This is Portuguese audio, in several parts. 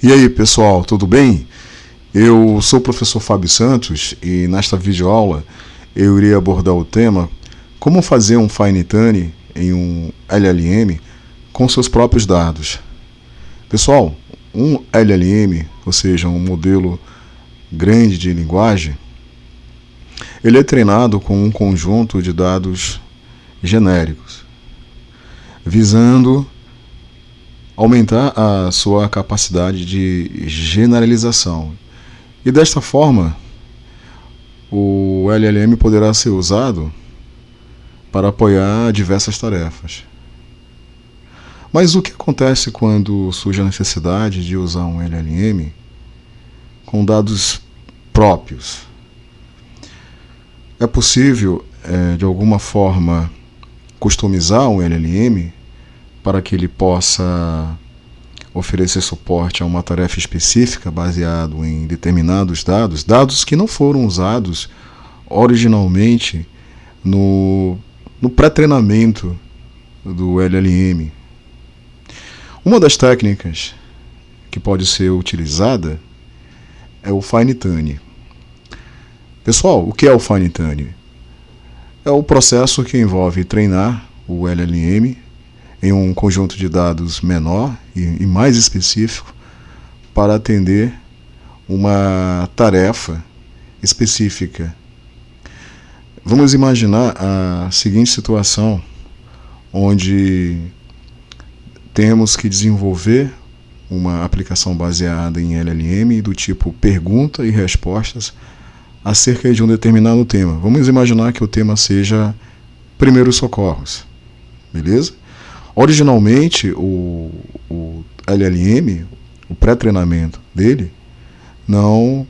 E aí, pessoal, tudo bem? Eu sou o professor Fábio Santos e nesta videoaula eu irei abordar o tema como fazer um Fine Tuning em um LLM com seus próprios dados. Pessoal, um LLM, ou seja, um modelo grande de linguagem, ele é treinado com um conjunto de dados genéricos, visando aumentar a sua capacidade de generalização. E desta forma, o LLM poderá ser usado para apoiar diversas tarefas. Mas o que acontece quando surge a necessidade de usar um LLM com dados próprios? É possível, de alguma forma, customizar um LLM para que ele possa oferecer suporte a uma tarefa específica baseado em determinados dados, dados que não foram usados originalmente no pré-treinamento do LLM. Uma das técnicas que pode ser utilizada é o Fine Tuning. Pessoal, o que é o Fine Tuning? É o processo que envolve treinar o LLM em um conjunto de dados menor e mais específico para atender uma tarefa específica. Vamos imaginar a seguinte situação, onde temos que desenvolver uma aplicação baseada em LLM do tipo pergunta e respostas acerca de um determinado tema. Vamos imaginar que o tema seja primeiros socorros, beleza? Originalmente, o LLM, o pré-treinamento dele, não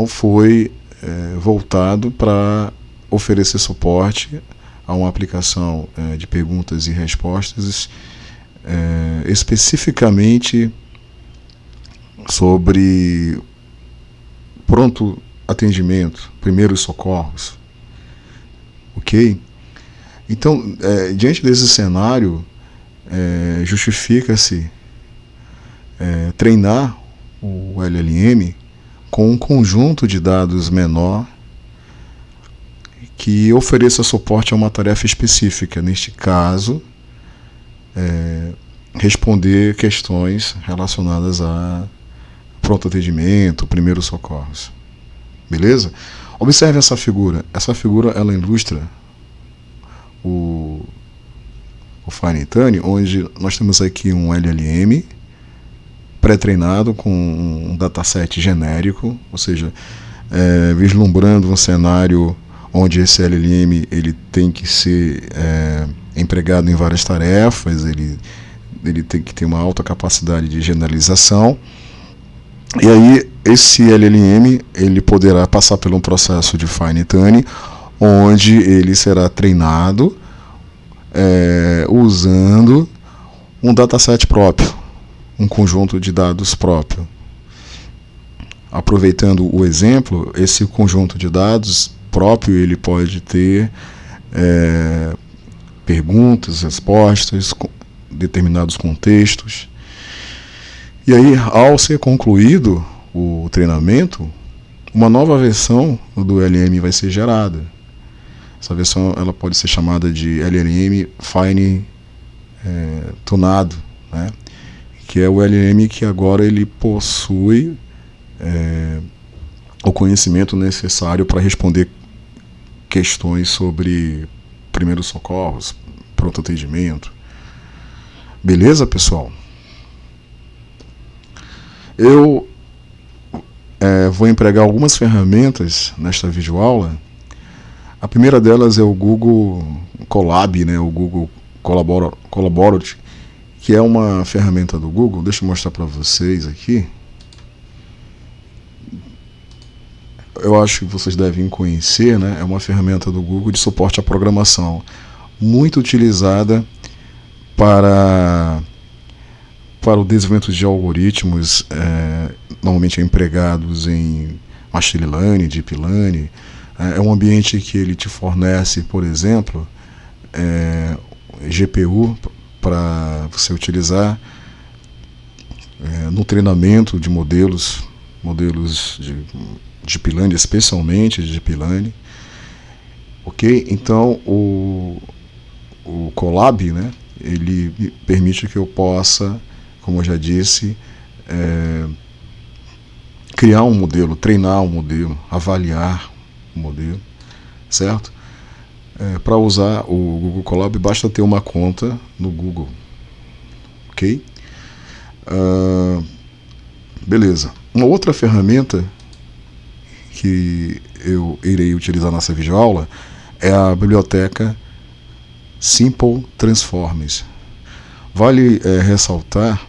foi voltado para oferecer suporte a uma aplicação de perguntas e respostas especificamente sobre pronto atendimento, primeiros socorros, ok? Então, diante desse cenário, justifica-se treinar o LLM com um conjunto de dados menor que ofereça suporte a uma tarefa específica. Neste caso, responder questões relacionadas a pronto atendimento, primeiros socorros. Beleza? Observe essa figura. Essa figura ela ilustra o Fine Tuning, onde nós temos aqui um LLM pré-treinado com um dataset genérico, ou seja, vislumbrando um cenário onde esse LLM ele tem que ser empregado em várias tarefas, ele tem que ter uma alta capacidade de generalização. E aí esse LLM ele poderá passar por um processo de Fine Tuning, onde ele será treinado usando um dataset próprio, um conjunto de dados próprio. Aproveitando o exemplo, esse conjunto de dados próprio ele pode ter perguntas, respostas, determinados contextos. E aí, ao ser concluído o treinamento, uma nova versão do LLM vai ser gerada. Essa versão ela pode ser chamada de LLM Fine Tunado, né? Que é o LLM que agora ele possui o conhecimento necessário para responder questões sobre primeiros socorros, pronto atendimento. Beleza, pessoal? Eu vou empregar algumas ferramentas nesta videoaula. A primeira delas é o Google Colab, né, o Google Collaborate, que é uma ferramenta do Google. Deixa eu mostrar para vocês aqui. Eu acho que vocês devem conhecer, né? É uma ferramenta do Google de suporte à programação, muito utilizada para o desenvolvimento de algoritmos, normalmente empregados em Machine Learning, Deep Learning. É um ambiente que ele te fornece, por exemplo, GPU para você utilizar no treinamento de modelos de Deep Learning, especialmente de Deep Learning. Ok? Então o Colab, né, ele permite que eu possa, como eu já disse, criar um modelo, treinar um modelo, avaliar o modelo, certo? Para usar o Google Colab basta ter uma conta no Google, ok? Beleza. Uma outra ferramenta que eu irei utilizar nessa videoaula é a biblioteca Simple Transforms. Vale ressaltar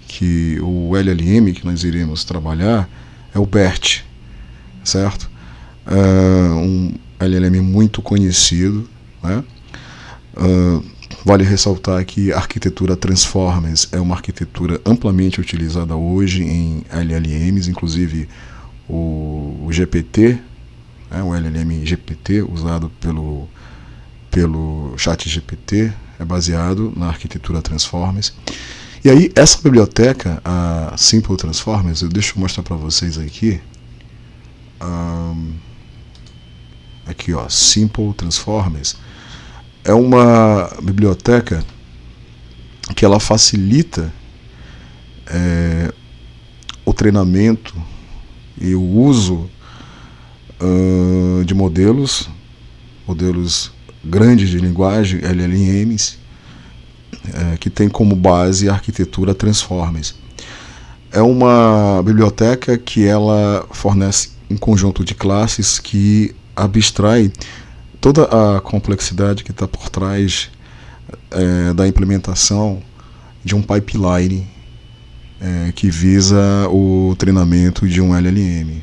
que o LLM que nós iremos trabalhar é o BERT, certo? Um LLM muito conhecido, né? Vale ressaltar que a arquitetura Transformers é uma arquitetura amplamente utilizada hoje em LLMs, inclusive o GPT, né, o LLM GPT usado pelo ChatGPT é baseado na arquitetura Transformers. E aí essa biblioteca, a Simple Transformers, deixa eu mostrar para vocês aqui. Aqui, ó, Simple Transformers é uma biblioteca que ela facilita o treinamento e o uso de modelos grandes de linguagem, LLMs, que tem como base a arquitetura Transformers. É uma biblioteca que ela fornece um conjunto de classes que abstrai toda a complexidade que está por trás da implementação de um pipeline que visa o treinamento de um LLM,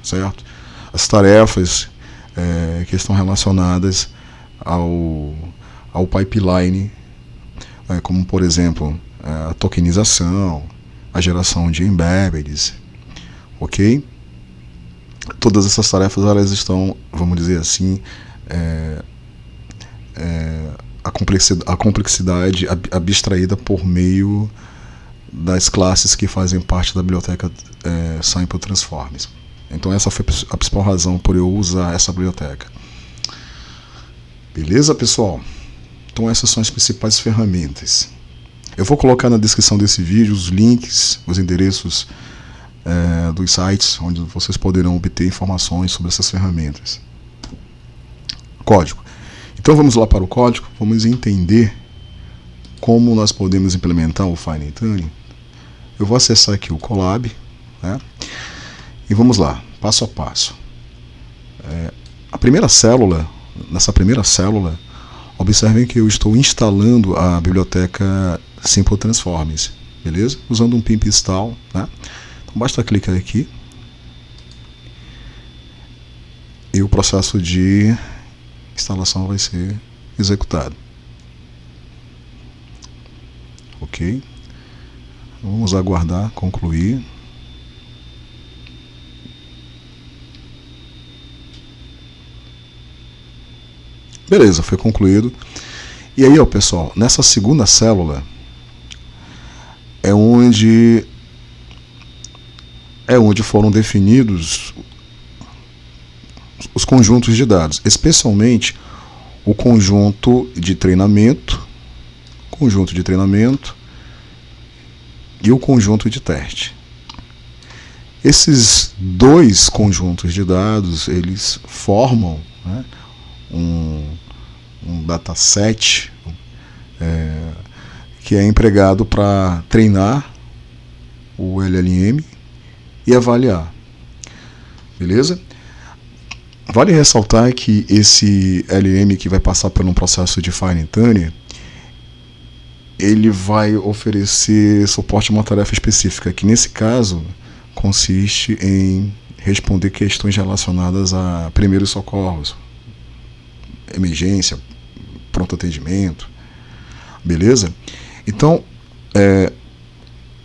certo? As tarefas que estão relacionadas ao pipeline, como por exemplo a tokenização, a geração de embeddeds, ok? Todas essas tarefas elas estão, vamos dizer assim, a complexidade abstraída por meio das classes que fazem parte da biblioteca Simple Transformers. Então essa foi a principal razão por eu usar essa biblioteca. Beleza, pessoal? Então essas são as principais ferramentas. Eu vou colocar na descrição desse vídeo os links, os endereços dos sites onde vocês poderão obter informações sobre essas ferramentas. Código. Então vamos lá para o código, vamos entender como nós podemos implementar o Fine Tuning. Eu vou acessar aqui o Colab, né? E vamos lá, passo a passo. Nessa primeira célula, observem que eu estou instalando a biblioteca Simple Transformers, beleza? Usando um pip install, né? Então basta clicar aqui e o processo de instalação vai ser executado. Ok? Vamos aguardar concluir. Beleza, foi concluído. E aí, ó, pessoal, nessa segunda célula é onde foram definidos os conjuntos de dados, especialmente o conjunto de treinamento e o conjunto de teste. Esses dois conjuntos de dados, eles formam, né, um dataset que é empregado para treinar o LLM e avaliar. Beleza? Vale ressaltar que esse LLM que vai passar por um processo de Fine Tuning, ele vai oferecer suporte a uma tarefa específica, que nesse caso consiste em responder questões relacionadas a primeiros socorros, emergência, pronto atendimento, beleza? Então,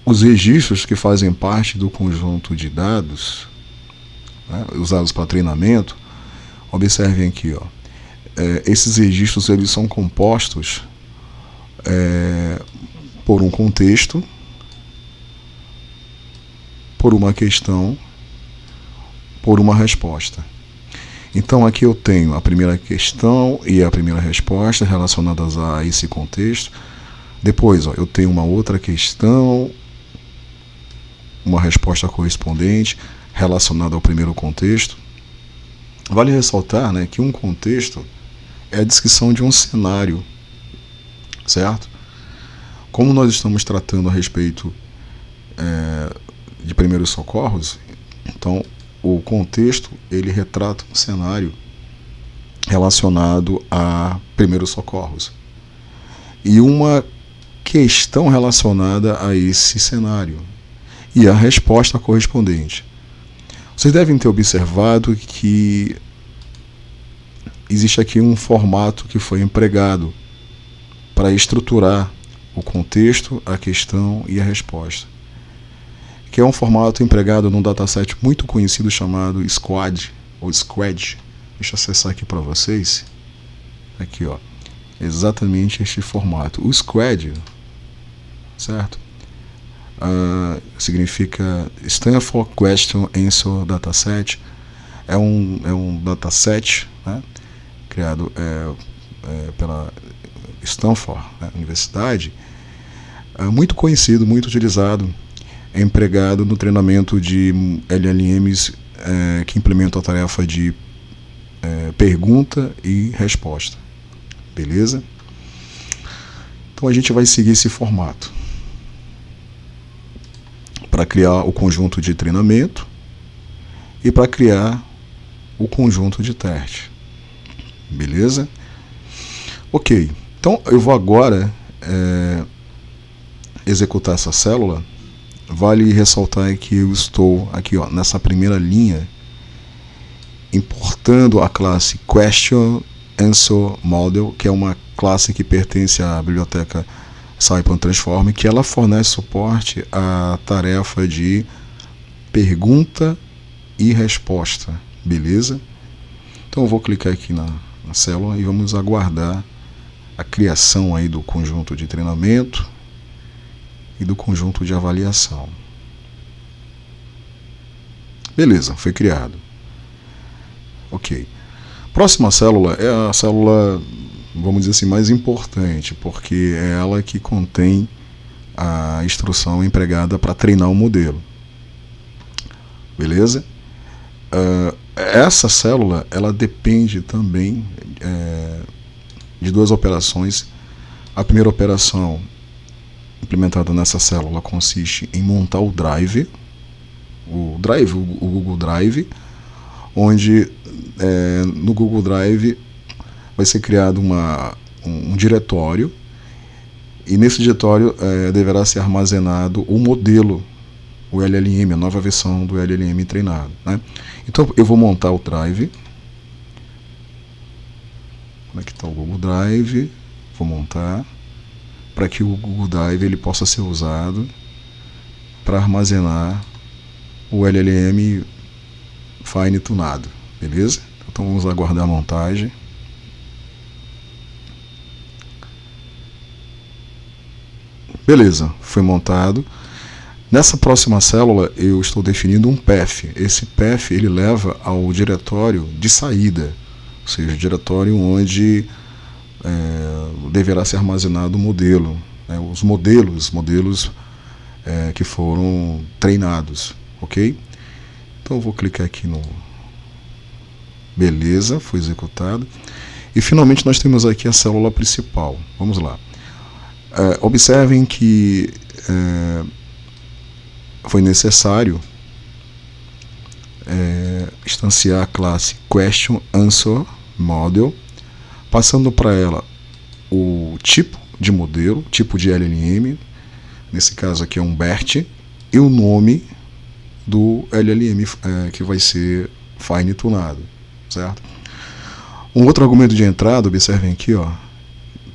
os registros que fazem parte do conjunto de dados, né, usados para treinamento, observem aqui, ó, esses registros eles são compostos por um contexto, por uma questão, por uma resposta. Então aqui eu tenho a primeira questão e a primeira resposta relacionadas a esse contexto. Depois, eu tenho uma outra questão, uma resposta correspondente relacionada ao primeiro contexto. Vale ressaltar, né, que um contexto é a descrição de um cenário, certo? Como nós estamos tratando a respeito de primeiros socorros, então o contexto ele retrata um cenário relacionado a primeiros socorros e uma questão relacionada a esse cenário e a resposta correspondente. Vocês devem ter observado que existe aqui um formato que foi empregado para estruturar o contexto, a questão e a resposta, que é um formato empregado num dataset muito conhecido chamado SQuAD, ou SQuAD. Deixa eu acessar aqui para vocês. Aqui, exatamente este formato. O SQuAD, certo? Significa Stanford Question Answer Dataset. É um dataset, né, criado pela Stanford, né, Universidade, muito conhecido, muito utilizado, é empregado no treinamento de LLMs que implementam a tarefa de pergunta e resposta. Beleza? Então a gente vai seguir esse formato para criar o conjunto de treinamento e para criar o conjunto de teste. Beleza? Ok. Então eu vou agora executar essa célula. Vale ressaltar que eu estou aqui, nessa primeira linha, importando a classe Question Answer Model, que é uma classe que pertence à biblioteca Scipy-Transform, que ela fornece suporte à tarefa de pergunta e resposta. Beleza? Então eu vou clicar aqui na célula e vamos aguardar a criação aí do conjunto de treinamento e do conjunto de avaliação. Beleza, foi criado. Ok. Próxima célula é a célula, vamos dizer assim, mais importante, porque é ela que contém a instrução empregada para treinar o modelo. Beleza? Essa célula, ela depende também de duas operações. A primeira operação implementada nessa célula consiste em montar o Drive, o Google Drive, onde no Google Drive vai ser criado um diretório, e nesse diretório deverá ser armazenado o modelo, o LLM, a nova versão do LLM treinado, né? Então eu vou montar o Drive. Como é que está o Google Drive? Vou montar para que o Google Drive ele possa ser usado para armazenar o LLM fine tunado, beleza? Então vamos aguardar a montagem. Beleza, foi montado. Nessa próxima célula eu estou definindo um path. Esse path ele leva ao diretório de saída, ou seja, o diretório onde deverá ser armazenado o modelo, né, os modelos que foram treinados, ok? Então eu vou clicar aqui no beleza, foi executado. E finalmente nós temos aqui a célula principal. Vamos lá. Observem que foi necessário instanciar a classe Question Answer Model, passando para ela o tipo de modelo, tipo de LLM, nesse caso aqui é um BERT, e o nome do LLM que vai ser fine tunado, certo? Um outro argumento de entrada, observem aqui,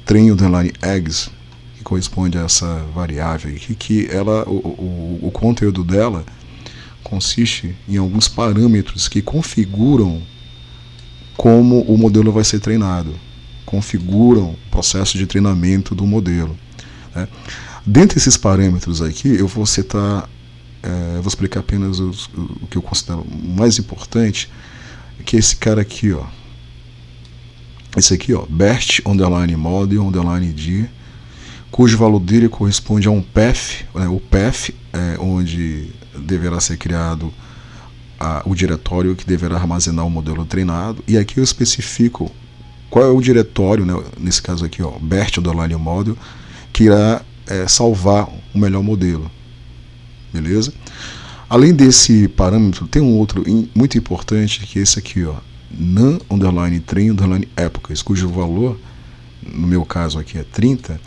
train_eggs, que corresponde a essa variável aqui, que ela, o conteúdo dela consiste em alguns parâmetros que configuram como o modelo vai ser treinado, configuram o processo de treinamento do modelo, né? Dentre esses parâmetros aqui, eu vou citar eu vou explicar apenas o que eu considero mais importante, que é esse cara aqui, ó. Esse aqui, ó, Bert underline model underline dir, cujo valor dele corresponde a um path, né, o path é onde deverá ser criado o diretório que deverá armazenar o modelo treinado. E aqui eu especifico qual é o diretório, né, nesse caso aqui, ó, Bert underline model, que irá salvar o melhor modelo. Beleza? Além desse parâmetro, tem um outro muito importante, que é esse aqui, ó, num underline train underline épocas, cujo valor, no meu caso aqui, é 30,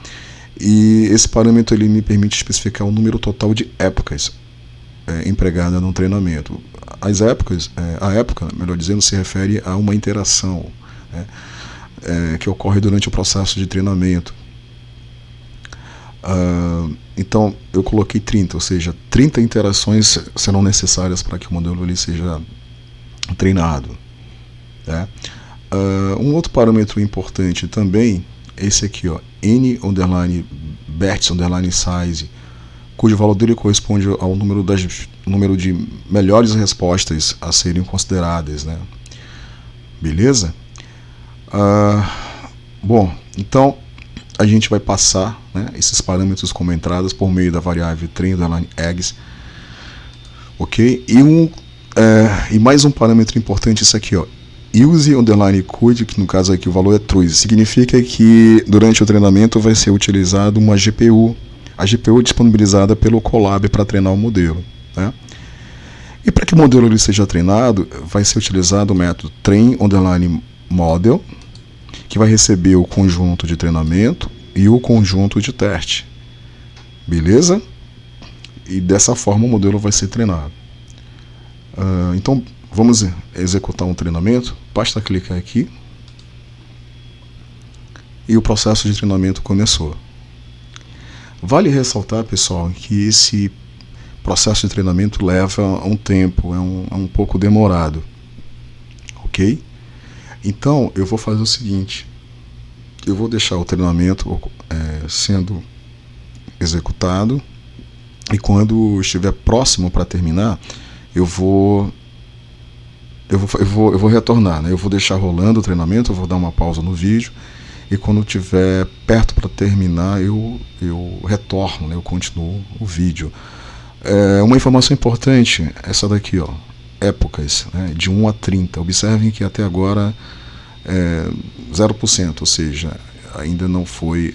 e esse parâmetro ele me permite especificar o número total de épocas empregada no treinamento. As épocas, a época, melhor dizendo, se refere a uma interação, né, que ocorre durante o processo de treinamento. Então eu coloquei 30, ou seja, 30 interações serão necessárias para que o modelo ali seja treinado. Um outro parâmetro importante também é esse aqui, ó, n underline bert underline size, cujo valor dele corresponde ao número de melhores respostas a serem consideradas, né? Beleza? Bom, então a gente vai passar, né, esses parâmetros como entradas por meio da variável train underline eggs, ok? E mais um parâmetro importante, isso aqui, ó, use underline code, que no caso aqui o valor é true, significa que durante o treinamento vai ser utilizado uma GPU, a GPU disponibilizada pelo Colab para treinar o modelo, né? E para que o modelo ele seja treinado, vai ser utilizado o método train underline model, que vai receber o conjunto de treinamento e o conjunto de teste. Beleza? E dessa forma o modelo vai ser treinado. Então vamos executar um treinamento. Basta clicar aqui e o processo de treinamento começou. Vale ressaltar, pessoal, que esse processo de treinamento leva um tempo, é um pouco demorado, ok? Então eu vou fazer o seguinte: eu vou deixar o treinamento sendo executado, e quando estiver próximo para terminar, eu vou retornar, né? Eu vou deixar rolando o treinamento, eu vou dar uma pausa no vídeo, e quando estiver perto para terminar, eu retorno, né? Eu continuo o vídeo. Uma informação importante, essa daqui, ó, épocas, né, de 1 a 30. Observem que até agora 0%, ou seja, ainda não foi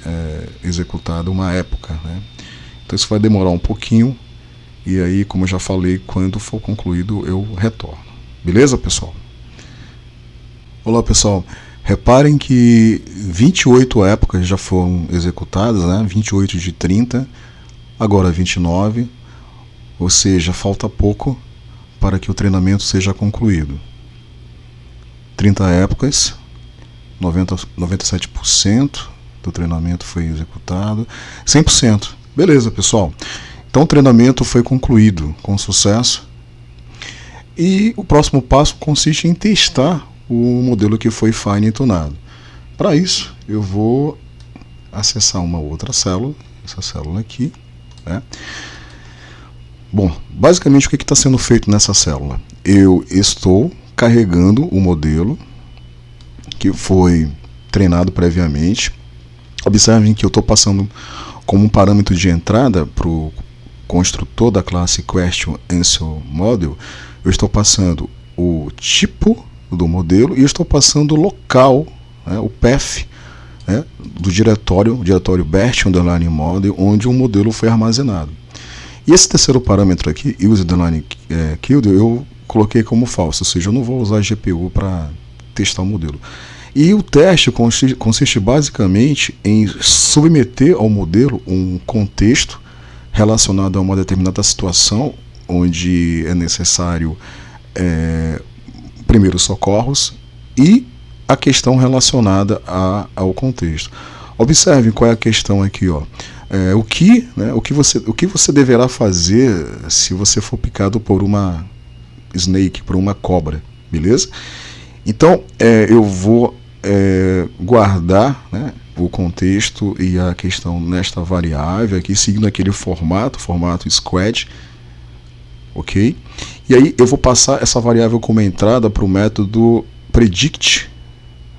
executada uma época, né? Então isso vai demorar um pouquinho, e aí, como eu já falei, quando for concluído eu retorno. Beleza, pessoal? Olá, pessoal. Reparem que 28 épocas já foram executadas, né? 28 de 30, agora 29, ou seja, falta pouco para que o treinamento seja concluído. 30 épocas, 97% do treinamento foi executado, 100%. Beleza, pessoal. Então o treinamento foi concluído com sucesso, e o próximo passo consiste em testar o modelo que foi fine-tunado. Para isso, eu vou acessar uma outra célula, essa célula aqui, né? Bom, basicamente o que está sendo feito nessa célula? Eu estou carregando o modelo que foi treinado previamente. Observem que eu estou passando como um parâmetro de entrada para o construtor da classe QuestionAnswerModel, eu estou passando o tipo do modelo e eu estou passando o local, né, o path, né, do diretório Bert underline model, onde o modelo foi armazenado. E esse terceiro parâmetro aqui, use underline killed, eu coloquei como falso, ou seja, eu não vou usar a GPU para testar o modelo. E o teste consiste basicamente em submeter ao modelo um contexto relacionado a uma determinada situação, onde é necessário primeiros socorros e a questão relacionada ao contexto. Observe qual é a questão aqui, ó. O que você deverá fazer se você for picado por uma snake, por uma cobra, beleza? Então eu vou guardar, né, o contexto e a questão nesta variável aqui, seguindo aquele formato squad, ok? E aí eu vou passar essa variável como entrada para o método predict,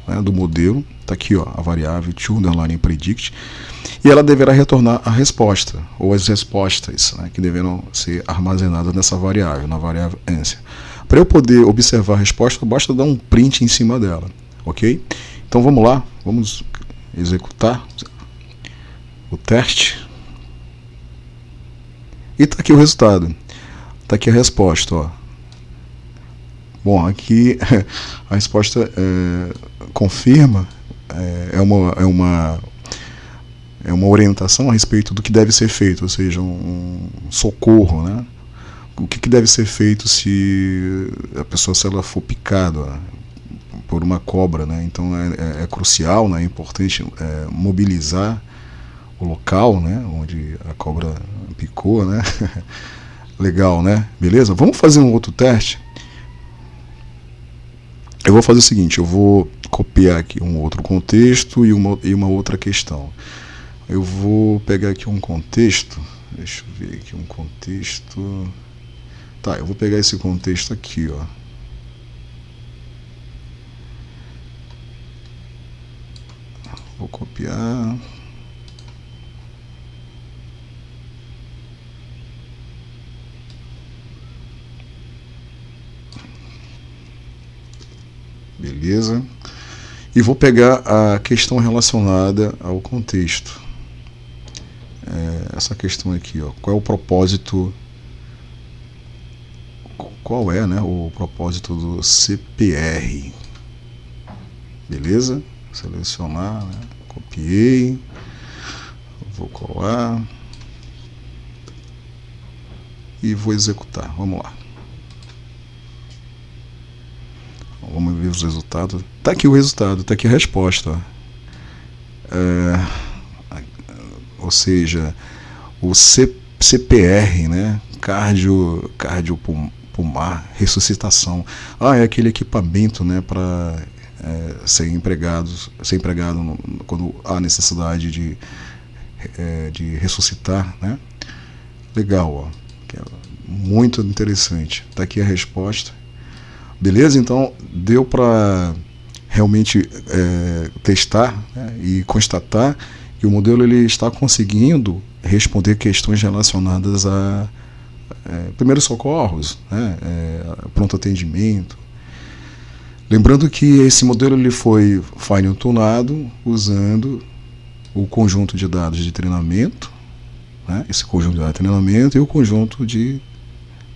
né, do modelo. Está aqui, ó, a variável to_predict, e ela deverá retornar a resposta, ou as respostas, né, que deverão ser armazenadas nessa variável, na variável answer. Para eu poder observar a resposta, basta dar um print em cima dela, ok? Então vamos lá, vamos executar o teste. E está aqui o resultado, está aqui a resposta, ó. Bom, aqui a resposta confirma, é uma orientação a respeito do que deve ser feito, ou seja, um socorro, né? O que deve ser feito se a pessoa, se ela for picada por uma cobra, né? Então é crucial, né? É importante mobilizar o local, né? Onde a cobra picou, né? Legal, né? Beleza? Vamos fazer um outro teste. Eu vou fazer o seguinte, eu vou copiar aqui um outro contexto e uma outra questão. Eu vou pegar aqui um contexto, deixa eu ver aqui um contexto. Tá, eu vou pegar esse contexto aqui, ó. Vou copiar. Beleza. E vou pegar a questão relacionada ao contexto. Essa questão aqui, ó. Qual é o propósito? Qual é, né, o propósito do CPR? Beleza? Selecionar, né? Copiei. Vou colar. E vou executar. Vamos lá. Vamos ver os resultados. Tá aqui o resultado, tá aqui a resposta. Ou seja, o CPR, né? Cardiopulmar, ressuscitação. É aquele equipamento, né, para ser empregado quando há necessidade de ressuscitar, né? Legal, ó. Muito interessante. Tá aqui a resposta. Beleza? Então deu para realmente testar, né, e constatar que o modelo ele está conseguindo responder questões relacionadas a primeiros socorros, né, pronto atendimento. Lembrando que esse modelo ele foi fine-tunado usando o conjunto de dados de treinamento, né, esse conjunto de dados de treinamento e o conjunto de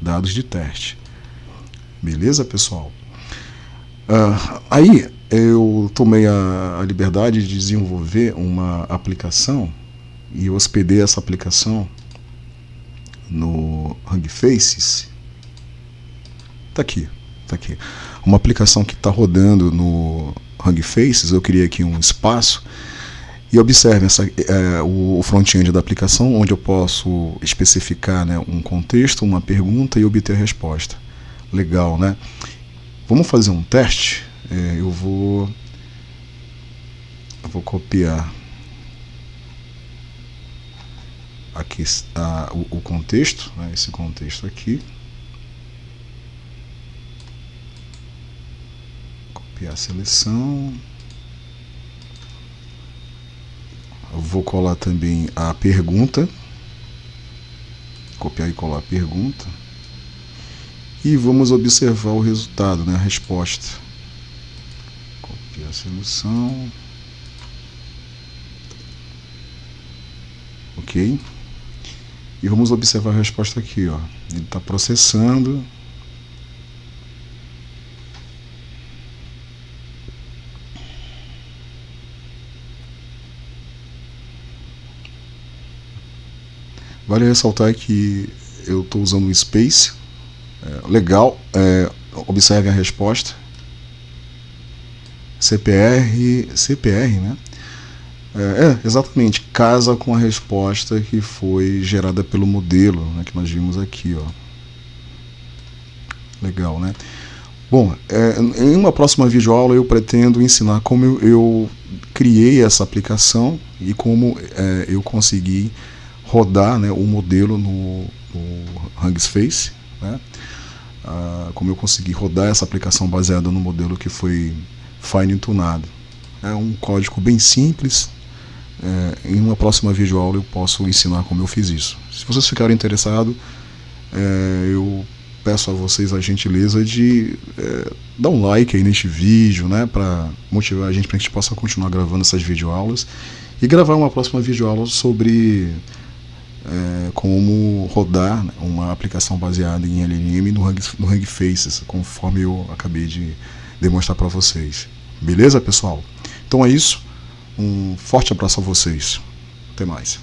dados de teste. Beleza, pessoal? Aí eu tomei a liberdade de desenvolver uma aplicação e eu hospedei essa aplicação no Hugging Faces. Tá aqui. Uma aplicação que está rodando no Hugging Faces. Eu criei aqui um espaço e observe o front-end da aplicação, onde eu posso especificar, né, um contexto, uma pergunta e obter a resposta. Legal, né? Vamos fazer um teste. Eu vou copiar aqui o contexto, né? Esse contexto aqui. Copiar a seleção. Eu vou colar também a pergunta. Copiar e colar a pergunta. E vamos observar o resultado, né, a resposta. Copiar a solução. Ok. E vamos observar a resposta aqui, ó. Ele está processando. Vale ressaltar que eu estou usando o Space. Legal, observe a resposta. CPR, né? Exatamente, casa com a resposta que foi gerada pelo modelo, né, que nós vimos aqui, ó. Legal, né? Bom, em uma próxima videoaula eu pretendo ensinar como eu criei essa aplicação e como eu consegui rodar, né, o modelo no Hugging Face, né? Como eu consegui rodar essa aplicação baseada no modelo que foi fine-tunado. É um código bem simples. Em uma próxima videoaula eu posso ensinar como eu fiz isso. Se vocês ficarem interessados, eu peço a vocês a gentileza de dar um like aí neste vídeo, né, para motivar a gente, para que a gente possa continuar gravando essas videoaulas e gravar uma próxima videoaula sobre como rodar uma aplicação baseada em LLM no Hugging Face, conforme eu acabei de demonstrar para vocês. Beleza, pessoal? Então é isso. Um forte abraço a vocês. Até mais.